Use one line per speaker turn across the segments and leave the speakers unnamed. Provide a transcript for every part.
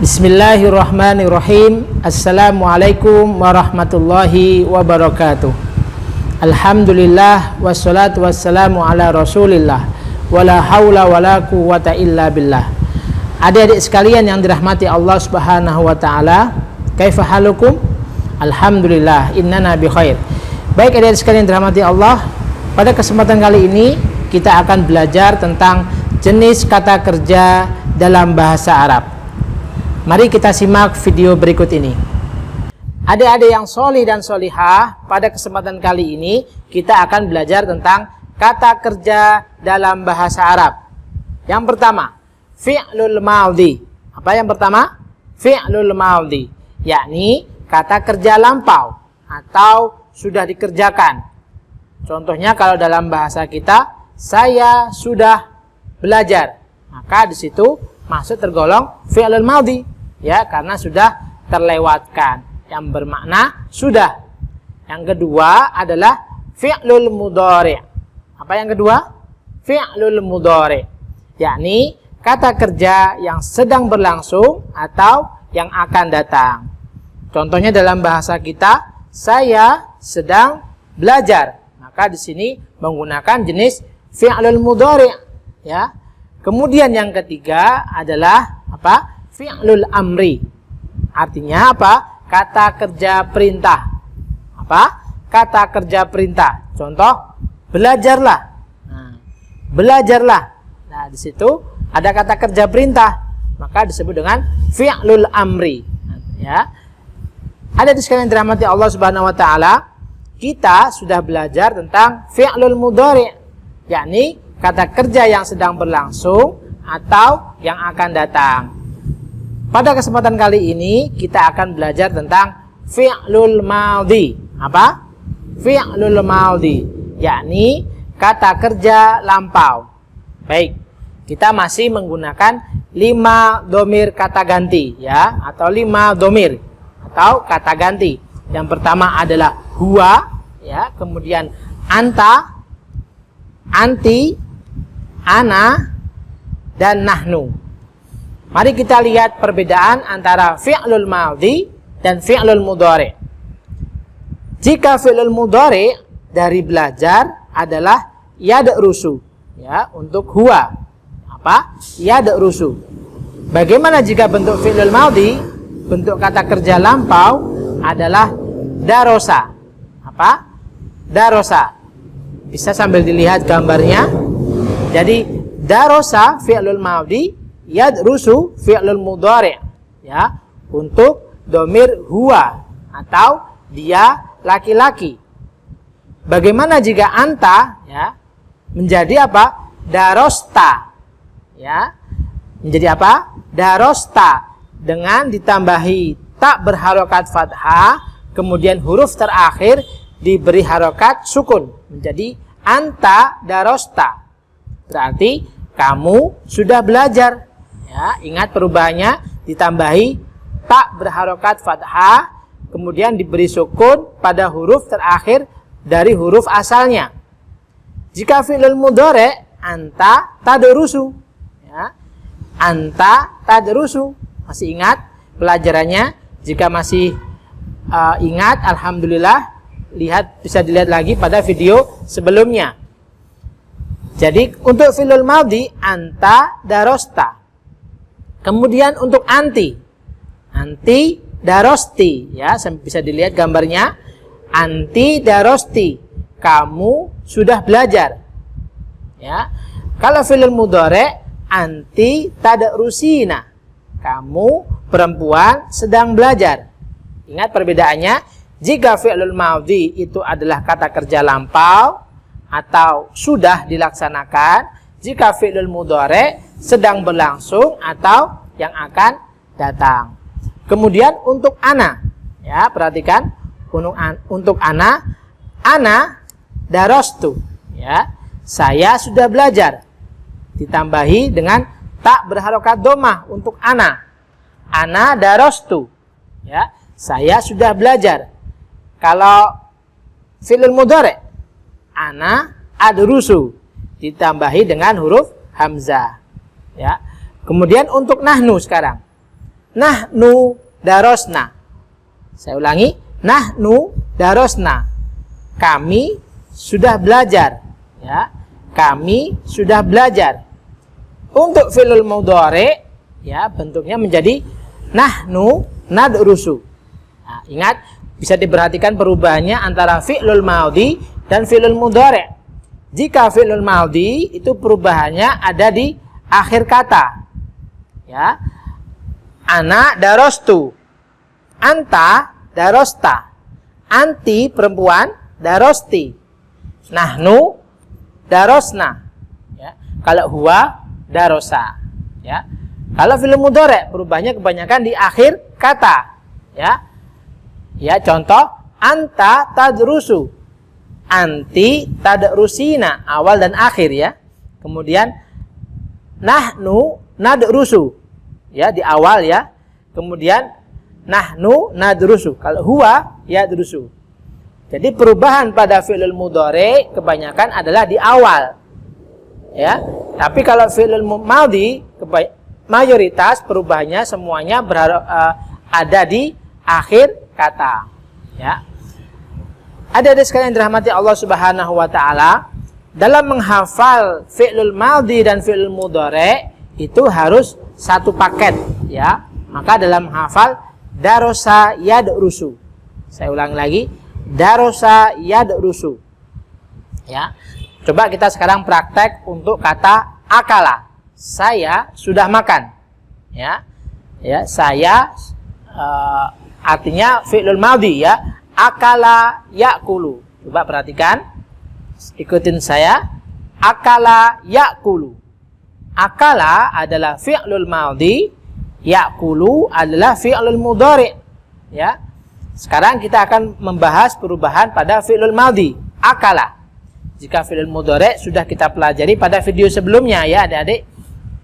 Bismillahirrahmanirrahim. Assalamualaikum warahmatullahi wabarakatuh. Alhamdulillah wassalatu wassalamu ala rasulillah wala haula wala quwwata illa billah. Adik-adik sekalian yang dirahmati Allah subhanahu wa ta'ala, kaifa halukum? Alhamdulillah, innana bi khair. Baik adik-adik sekalian yang dirahmati Allah, pada kesempatan kali ini kita akan belajar tentang jenis kata kerja dalam bahasa Arab. Mari kita simak video berikut ini. Adik-adik yang solih dan solihah, pada kesempatan kali ini kita akan belajar tentang kata kerja dalam bahasa Arab. Yang pertama, fi'lul madhi. Apa yang pertama? Fi'lul madhi, yakni kata kerja lampau atau sudah dikerjakan. Contohnya kalau dalam bahasa kita, saya sudah belajar, maka di situ masuk tergolong fi'lul madhi, ya, karena sudah terlewatkan, yang bermakna sudah. Yang kedua adalah fi'lul mudhari'. Apa yang kedua? Fi'lul mudhari', yakni kata kerja yang sedang berlangsung atau yang akan datang. Contohnya dalam bahasa kita, saya sedang belajar, maka di sini menggunakan jenis fi'lul mudhari', ya. Kemudian yang ketiga adalah apa? Fi'lul amri. Artinya apa? Kata kerja perintah. Apa? Kata kerja perintah. Contoh, belajarlah. Nah, belajarlah. Nah, di situ ada kata kerja perintah, maka disebut dengan fi'lul amri. Ya. Ada di sekalian dirahmati Allah Subhanahu wa taala, kita sudah belajar tentang fi'lul mudhari', yakni kata kerja yang sedang berlangsung atau yang akan datang. Pada kesempatan kali ini kita akan belajar tentang fi'lul madhi. Apa? Fi'lul madhi, yakni kata kerja lampau. Baik, kita masih menggunakan 5 domir kata ganti, ya, atau 5 domir atau kata ganti. Yang pertama adalah huwa, ya, kemudian anta, anti, ana, dan nahnu. Mari kita lihat perbedaan antara fi'lul madhi dan fi'lul mudhari'. Jika fi'lul mudhari' dari belajar adalah yadrusu, ya, untuk huwa. Apa? Yadrusu. Bagaimana jika bentuk fi'lul madhi, bentuk kata kerja lampau adalah darosa. Apa? Darosa. Bisa sambil dilihat gambarnya. Jadi darosa fi'lul madhi, yadrusu fi'lul mudhari', ya, untuk domir huwa atau dia laki-laki. Bagaimana jika anta, ya, menjadi apa? Darosta, ya, menjadi apa? Darosta, dengan ditambahi tak berharokat fathah, kemudian huruf terakhir diberi harokat sukun, menjadi anta darosta. Berarti kamu sudah belajar, ya. Ingat perubahannya, ditambahi tak berharokat fathah, kemudian diberi sukun pada huruf terakhir dari huruf asalnya. Jika fi'lul mudhari', anta tadrusu, ya. Anta tadrusu. Masih ingat pelajarannya? Jika masih ingat, alhamdulillah, bisa dilihat lagi pada video sebelumnya. Jadi untuk fi'lul madhi, anta darosta. Kemudian untuk anti, anti darosti, ya, bisa dilihat gambarnya. Anti darosti, kamu sudah belajar, ya. Kalau fi'lul mudhari', anti tadrusina, kamu perempuan sedang belajar. Ingat perbedaannya. Jika fi'lul madhi itu adalah kata kerja lampau atau sudah dilaksanakan, jika fi'lul mudhari' sedang berlangsung atau yang akan datang. Kemudian untuk ana, ya, perhatikan untuk ana darostu, ya, saya sudah belajar, ditambahi dengan tak berharokat domah untuk ana darostu, ya, saya sudah belajar. Kalau fi'lul mudhari', ana adrusu, ditambahi dengan huruf hamzah, ya. Kemudian untuk nahnu sekarang. nahnu darosna. Saya ulangi, nahnu darosna. Kami sudah belajar. Ya, kami sudah belajar. Untuk fi'lul mudhari, ya, bentuknya menjadi nahnu nadrusu. Nah, ingat, bisa diperhatikan perubahannya antara fi'lul madhi dan fi'lul mudhari. Jika fi'lul madhi itu perubahannya ada di akhir kata. Ya. Ana darostu. Anta darosta. Anti perempuan darosti. Nahnu darosna. Ya. Kalau huwa darosa. Ya. Kalau fi'il mudhari perubahannya kebanyakan di akhir kata. Ya. Ya, contoh anta tadrusu. Anti tadrusina, awal dan akhir ya. Kemudian nahnu nadrusu. Ya, di awal ya. Kemudian nahnu nadrusu. Kalau huwa yadrusu. Jadi perubahan pada fi'il mudhari kebanyakan adalah di awal. Ya. Tapi kalau fi'il madhi mayoritas perubahannya semuanya ada di akhir kata. Ya. Ada sekalian dirahmati Allah Subhanahu wa taala, dalam menghafal fi'il madhi dan fi'il mudhari itu harus satu paket ya. Maka dalam menghafal darosa yadrusu. Saya ulang lagi, darosa yadrusu. Ya. Coba kita sekarang praktek untuk kata akala. Saya sudah makan. Ya. Ya, saya artinya fi'lul madhi ya. Akala yakulu. Coba perhatikan. Ikutin saya. Akala yakulu. Akala adalah fi'lul madhi, yakulu adalah fi'lul mudhari. Ya. Sekarang kita akan membahas perubahan pada fi'lul madhi, akala. Jika fi'lul mudhari sudah kita pelajari pada video sebelumnya ya, adik-adik.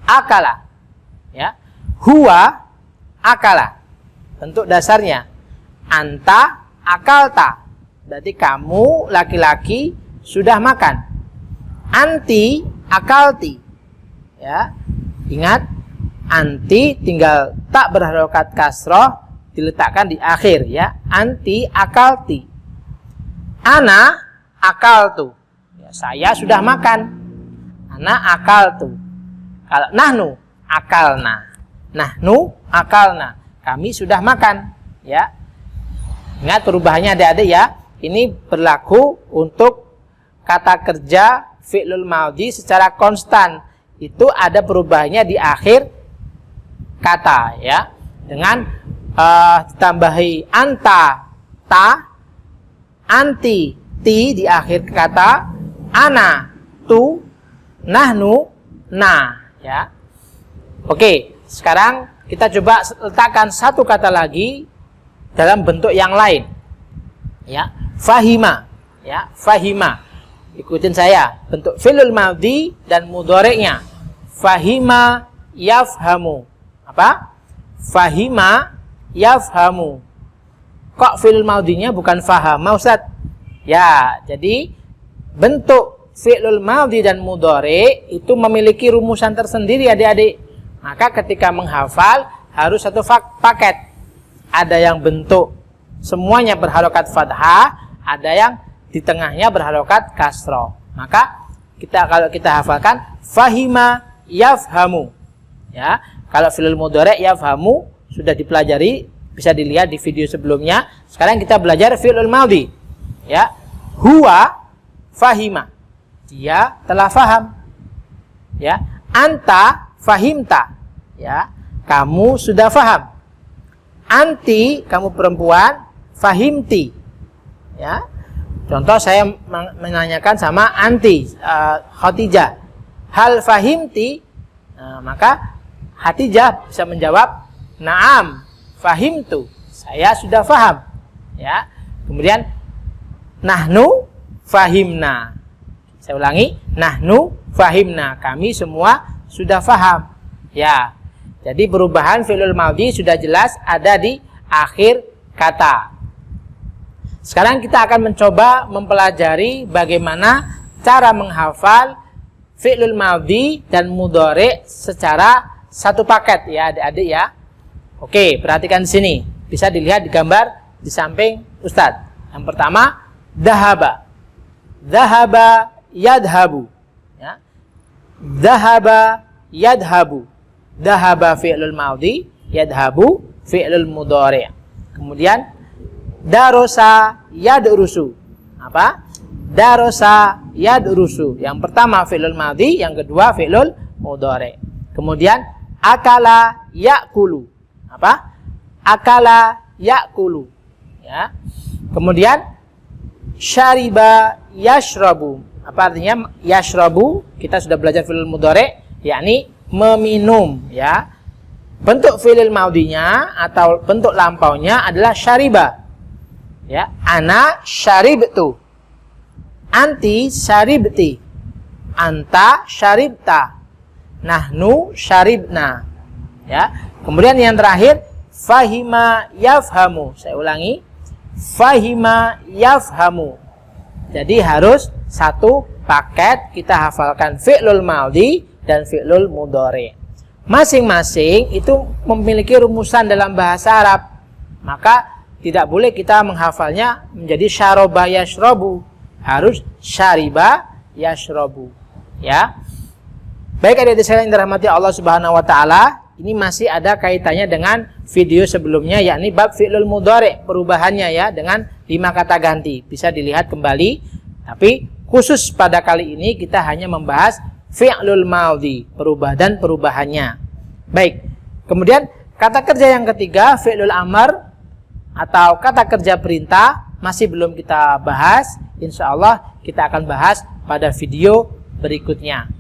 Akala. Ya. Huwa akala. Bentuk dasarnya anta akalta. Berarti kamu laki-laki sudah makan. Anti akalti. Ya. Ingat, anti tinggal tak berharokat kasroh diletakkan di akhir ya. Anti akalti. Ana akaltu. Ya, saya sudah makan. Ana akaltu. Kalau nahnu akalna. Nahnu akalna. Kami sudah makan. Ya. Ingat perubahannya adik-adik ya. Ini berlaku untuk kata kerja fi'lul madhi secara konstan. Itu ada perubahannya di akhir kata ya. Dengan ditambahi anta, ta, anti, ti di akhir kata, ana, tu, nahnu, na ya. Oke, sekarang kita coba letakkan satu kata lagi dalam bentuk yang lain. Ya, fahima. Ya, fahima. Ikutin saya. Bentuk fi'lul madhi dan mudhari'nya. Fahima yafhamu. Apa? Fahima yafhamu. Kok fi'lul madhinya bukan fahama, Ustaz? Ya, jadi bentuk fi'lul madhi dan mudhari' itu memiliki rumusan tersendiri adik-adik. Maka ketika menghafal harus satu paket. Ada yang bentuk semuanya berharokat fathah, ada yang di tengahnya berharokat kasroh. Maka kalau kita hafalkan fahima yafhamu. Ya, kalau fi'il mudhari yafhamu sudah dipelajari, bisa dilihat di video sebelumnya. Sekarang kita belajar fi'il madhi. Ya, huwa fahima. Dia telah faham. Ya, anta fahimta. Ya, kamu sudah faham. Anti, kamu perempuan, fahimti. Ya. Contoh saya menanyakan sama anti, Khadijah, hal fahimti? Nah, maka Khadijah bisa menjawab, na'am, fahimtu. Saya sudah faham. Ya. Kemudian nahnu fahimna. Saya ulangi, nahnu fahimna. Kami semua sudah faham. Ya. Jadi perubahan fi'lul madhi sudah jelas ada di akhir kata. Sekarang kita akan mencoba mempelajari bagaimana cara menghafal fi'lul madhi dan mudhari secara satu paket ya adik-adik ya. Oke, perhatikan di sini. Bisa dilihat di gambar di samping Ustadz. Yang pertama, dhahaba. Dhahaba yadhabu. Ya. Dhahaba yadhabu. Dhahaba fi'lul madhi, yadhabu fi'lul mudhari'. Kemudian darosa yadrusu. Apa? Darosa yadrusu. Yang pertama fi'lul madhi, yang kedua fi'lul mudhari'. Kemudian akala yakulu. Apa? Akala yakulu. Ya. Kemudian syariba yashrabu. Apa artinya yashrabu? Kita sudah belajar fi'il mudhari', yakni meminum, ya. Bentuk fi'il madhinya atau bentuk lampaunya adalah syariba. Ya, ana syaribtu. Anti syaribti. Anta syaribta. Nahnu syaribna. Ya. Kemudian yang terakhir, fahima yafhamu. Saya ulangi, fahima yafhamu. Jadi harus satu paket kita hafalkan fi'lul madhi dan fi'lul mudhari'. Masing-masing itu memiliki rumusan dalam bahasa Arab. Maka tidak boleh kita menghafalnya menjadi syaraba yashrabu. Harus syariba yashrabu. Ya. Baik adik-adik sekalian yang dirahmati Allah Subhanahu wa taala, ini masih ada kaitannya dengan video sebelumnya, yakni bab fi'lul mudhari', perubahannya ya dengan 5 kata ganti. Bisa dilihat kembali. Tapi khusus pada kali ini kita hanya membahas fi'lul madhi, perubahannya. Baik. Kemudian kata kerja yang ketiga, fi'lul amr atau kata kerja perintah, masih belum kita bahas. Insya Allah kita akan bahas pada video berikutnya.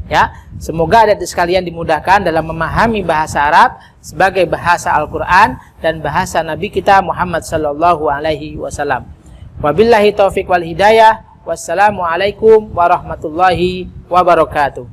Ya, semoga adik-adik sekalian dimudahkan dalam memahami bahasa Arab sebagai bahasa Al-Quran dan bahasa Nabi kita Muhammad sallallahu alaihi wasallam. Wabillahi taufiq wal hidayah. Wassalamualaikum warahmatullahi wabarakatuh.